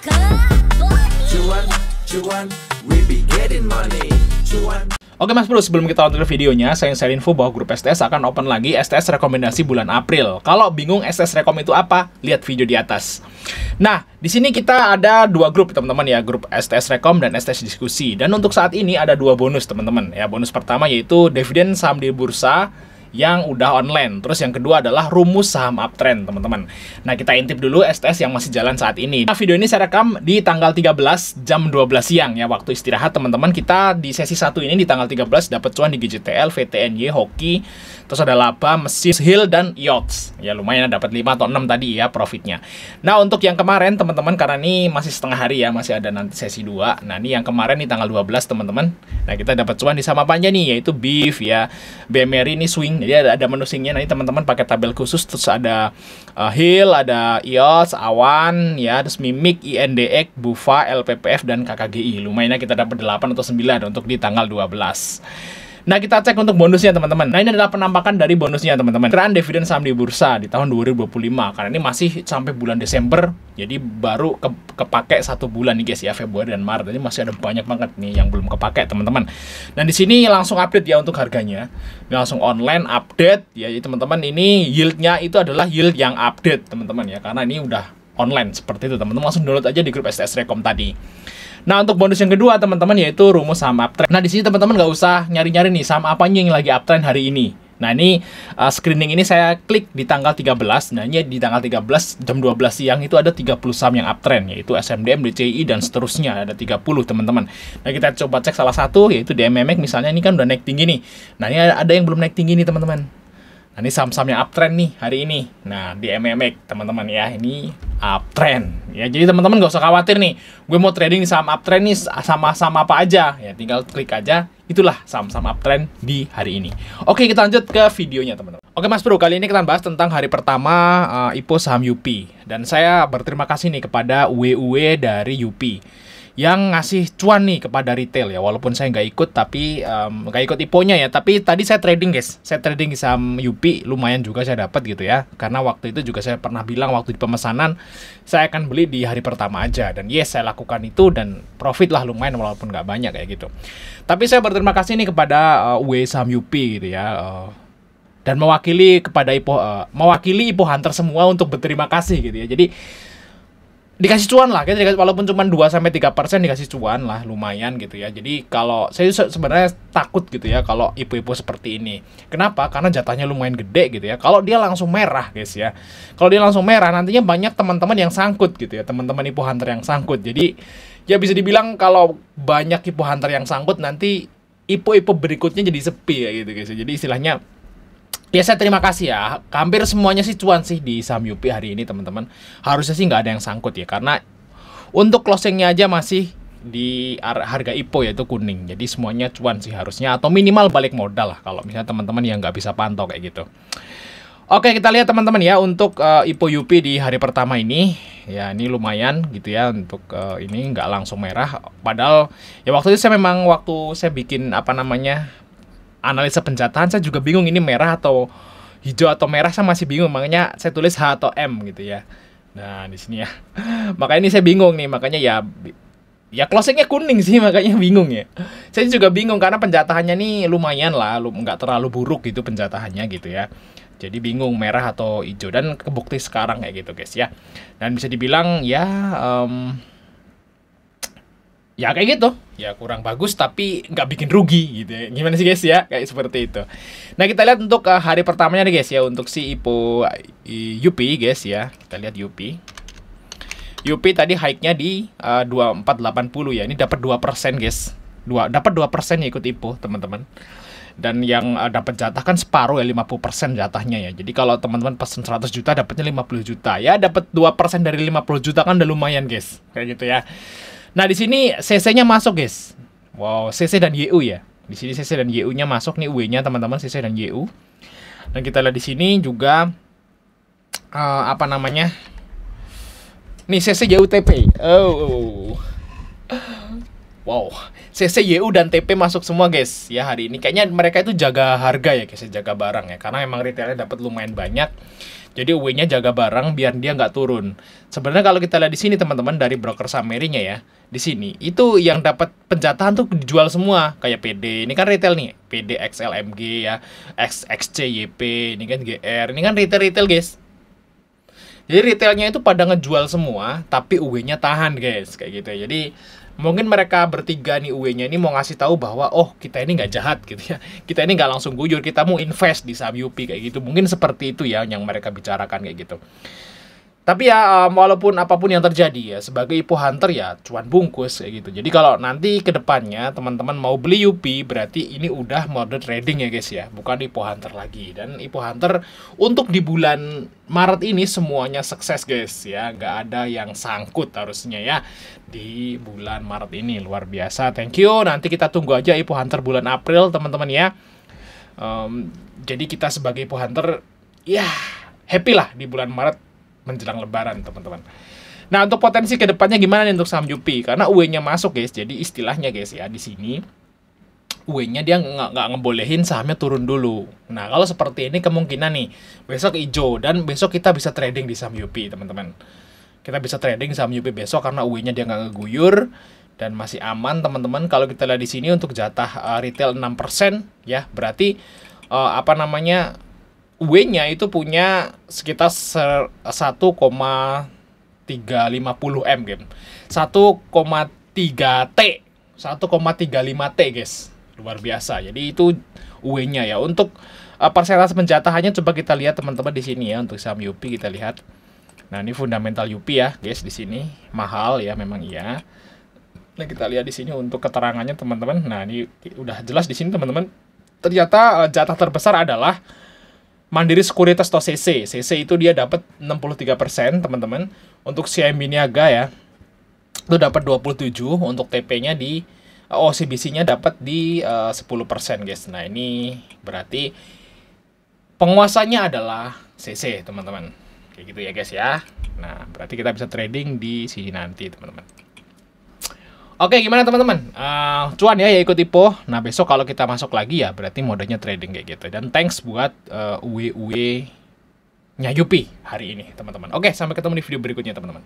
Cuan, cuan, we be getting money. Cuan. Oke Mas Bro, sebelum kita lanjut ke videonya, saya share info bahwa grup STS akan open lagi STS rekomendasi bulan April. Kalau bingung STS rekom itu apa, lihat video di atas. Nah, di sini kita ada dua grup teman-teman ya, grup STS rekom dan STS diskusi. Dan untuk saat ini ada dua bonus teman-teman ya. Bonus pertama yaitu dividen saham di bursa yang udah online. Terus yang kedua adalah rumus saham uptrend, teman-teman. Nah, kita intip dulu STS yang masih jalan saat ini. Nah, video ini saya rekam di tanggal 13 jam 12 siang ya, waktu istirahat teman-teman. Kita di sesi 1 ini di tanggal 13 dapat cuan di GJTL, VTNY, Hoki, terus ada laba, mesin, Hill, dan Yachts. Ya, lumayan dapat 5 atau 6 tadi ya profitnya. Nah, untuk yang kemarin teman-teman, karena ini masih setengah hari ya, masih ada nanti sesi 2. Nah, ini yang kemarin di tanggal 12 teman-teman. Nah, kita dapat cuan di saham apa aja nih, yaitu BIF ya, BMRI ini swing. Jadi ada menu swingnya, nanti teman-teman pakai tabel khusus. Terus ada Hill, ada IOS, Awan ya, terus Mimik, INDX, Bufa, LPPF, dan KKGI. Lumayan kita dapat 8 atau 9 untuk di tanggal 12. Nah, kita cek untuk bonusnya teman-teman. Nah, ini adalah penampakan dari bonusnya teman-teman. Peran dividen saham di bursa di tahun 2025. Karena ini masih sampai bulan Desember, jadi baru kepake 1 bulan nih guys ya, Februari dan Maret. Jadi masih ada banyak banget nih yang belum kepake teman-teman. Dan di sini langsung update ya untuk harganya. Ini langsung online update ya teman-teman. Ini yieldnya itu adalah yield yang update teman-teman ya. Karena ini udah online seperti itu teman-teman. Langsung download aja di grup STS Rekom tadi. Nah, untuk bonus yang kedua teman-teman yaitu rumus saham uptrend. Nah, di sini teman-teman nggak usah nyari-nyari nih saham apanya yang lagi uptrend hari ini. Nah, ini screening ini saya klik di tanggal 13. Nah, ini di tanggal 13 jam 12 siang itu ada 30 saham yang uptrend, yaitu SMDM, DCI, dan seterusnya. Ada 30 teman-teman. Nah, kita coba cek salah satu, yaitu DMMX misalnya. Ini kan udah naik tinggi nih. Nah, ini ada yang belum naik tinggi nih teman-teman. Nah, ini saham-saham yang uptrend nih hari ini. Nah, di MMX teman-teman ya, ini uptrend ya. Jadi teman-teman gak usah khawatir nih, gue mau trading di saham uptrend nih sama-sama apa aja ya, tinggal klik aja. Itulah saham-saham uptrend di hari ini. Oke, kita lanjut ke videonya teman-teman. Oke Mas Bro, kali ini kita bahas tentang hari pertama IPO saham UP. Dan saya berterima kasih nih kepada UW dari UP yang ngasih cuan nih kepada retail ya, walaupun saya nggak ikut, tapi nggak ikut IPO-nya ya, tapi tadi saya trading guys, saya trading di saham UP, lumayan juga saya dapat gitu ya, karena waktu itu juga saya pernah bilang waktu di pemesanan, saya akan beli di hari pertama aja, dan yes, saya lakukan itu, dan profit lah lumayan walaupun nggak banyak kayak gitu. Tapi saya berterima kasih nih kepada UW saham UP gitu ya, dan mewakili kepada mewakili IPO Hunter semua untuk berterima kasih gitu ya. Jadi dikasih cuan lah, kita dikasih, walaupun cuma 2-3% dikasih cuan lah, lumayan gitu ya. Jadi kalau saya sebenarnya takut gitu ya kalau IPO-IPO seperti ini. Kenapa? Karena jatahnya lumayan gede gitu ya. Kalau dia langsung merah guys ya, kalau dia langsung merah nantinya banyak teman-teman yang sangkut gitu ya, teman-teman IPO Hunter yang sangkut. Jadi ya bisa dibilang kalau banyak IPO Hunter yang sangkut, nanti IPO-IPO berikutnya jadi sepi ya gitu guys. Jadi istilahnya ya saya terima kasih ya, hampir semuanya sih cuan sih di saham UP hari ini teman-teman. Harusnya sih nggak ada yang sangkut ya, karena untuk closingnya aja masih di harga IPO yaitu kuning. Jadi semuanya cuan sih harusnya, atau minimal balik modal lah kalau misalnya teman-teman yang nggak bisa pantau kayak gitu. Oke, kita lihat teman-teman ya untuk IPO UP di hari pertama ini. Ya ini lumayan gitu ya, untuk ini nggak langsung merah. Padahal ya waktu itu waktu saya bikin apa namanya, analisa penjatahan, saya juga bingung ini merah atau hijau atau merah, saya masih bingung, makanya saya tulis H atau M gitu ya. Nah, di sini ya. Makanya ini saya bingung nih, makanya ya closingnya kuning sih, makanya bingung ya. Saya juga bingung karena penjatahannya nih lumayan lah, nggak terlalu buruk gitu penjatahannya gitu ya. Jadi bingung merah atau hijau, dan kebukti sekarang kayak gitu guys ya. Dan bisa dibilang ya ya kayak gitu, ya kurang bagus tapi nggak bikin rugi gitu ya. Gimana sih guys ya, kayak seperti itu. Nah, kita lihat untuk hari pertamanya nih guys ya, untuk si IPO UP guys ya. Kita lihat UP tadi high-nya di 2480 ya. Ini dapat 2% guys. Dapat 2% ya ikut IPO teman-teman. Dan yang dapat jatah kan separuh ya, 50% jatahnya ya. Jadi kalau teman-teman pesen 100 juta dapatnya 50 juta. Ya dapat 2% dari 50 juta kan udah lumayan guys. Kayak gitu ya. Nah, di sini CC-nya masuk, guys. Wow, CC dan YU ya. Di sini CC dan YU-nya masuk nih, W-nya teman-teman, CC dan YU. Dan kita lihat di sini juga apa namanya? Nih CC YU TP. Oh. Wow, CC YU dan TP masuk semua, guys. Ya, hari ini kayaknya mereka itu jaga harga ya, guys, jaga barang ya. Karena memang retailnya dapat lumayan banyak. Jadi UE-nya jaga barang biar dia nggak turun. Sebenarnya kalau kita lihat di sini teman-teman dari broker summary-nya ya, di sini itu yang dapat penjatahan tuh dijual semua kayak PD. Ini kan retail nih, PD XLMG ya, XCYP, ini kan GR, ini kan retail guys. Jadi retailnya itu pada ngejual semua, tapi UE-nya tahan guys, kayak gitu ya. Jadi mungkin mereka bertiga nih UE-nya ini mau ngasih tahu bahwa oh kita ini nggak jahat gitu ya, kita ini nggak langsung guyur, kita mau invest di saham UP kayak gitu, mungkin seperti itu ya yang mereka bicarakan kayak gitu. Tapi ya walaupun apapun yang terjadi ya sebagai IPO hunter ya cuan bungkus kayak gitu. Jadi kalau nanti ke depannya teman-teman mau beli UP berarti ini udah mode trading ya guys ya, bukan IPO hunter lagi. Dan IPO hunter untuk di bulan Maret ini semuanya sukses guys ya, nggak ada yang sangkut harusnya ya di bulan Maret ini, luar biasa. Thank you. Nanti kita tunggu aja IPO hunter bulan April teman-teman ya. Jadi kita sebagai IPO hunter ya happy lah di bulan Maret menjelang lebaran teman-teman. Nah untuk potensi kedepannya gimana nih untuk saham UP? Karena UE-nya masuk guys, jadi istilahnya guys ya di sini UE-nya dia nggak ngebolehin sahamnya turun dulu. Nah kalau seperti ini kemungkinan nih besok hijau dan besok kita bisa trading di saham UP teman-teman. Kita bisa trading saham UP besok karena UE-nya dia nggak ngeguyur dan masih aman teman-teman. Kalau kita lihat di sini untuk jatah retail 6% ya berarti UE-nya itu punya sekitar 1,350 M game. 1,3 T. 1,35 T guys. Luar biasa. Jadi itu UE-nya ya. Untuk persentase penjatahannya coba kita lihat teman-teman di sini ya untuk saham UP kita lihat. Nah, ini fundamental UP ya, guys di sini. Mahal ya memang iya. Nah, kita lihat di sini untuk keterangannya teman-teman. Nah, ini udah jelas di sini teman-teman. Ternyata jatah terbesar adalah Mandiri Sekuritas atau CC. CC itu dia dapat 63% teman-teman. Untuk CIMB Niaga ya itu dapat 27, untuk TP-nya di OCBC-nya dapat di 10% guys. Nah, ini berarti penguasanya adalah CC teman-teman. Kayak gitu ya guys ya. Nah, berarti kita bisa trading di sini nanti teman-teman. Oke, gimana teman-teman? Cuan ya ikut IPO. Nah, besok kalau kita masuk lagi ya berarti modenya trading kayak gitu. Dan thanks buat UE-nya UP hari ini, teman-teman. Oke, sampai ketemu di video berikutnya, teman-teman.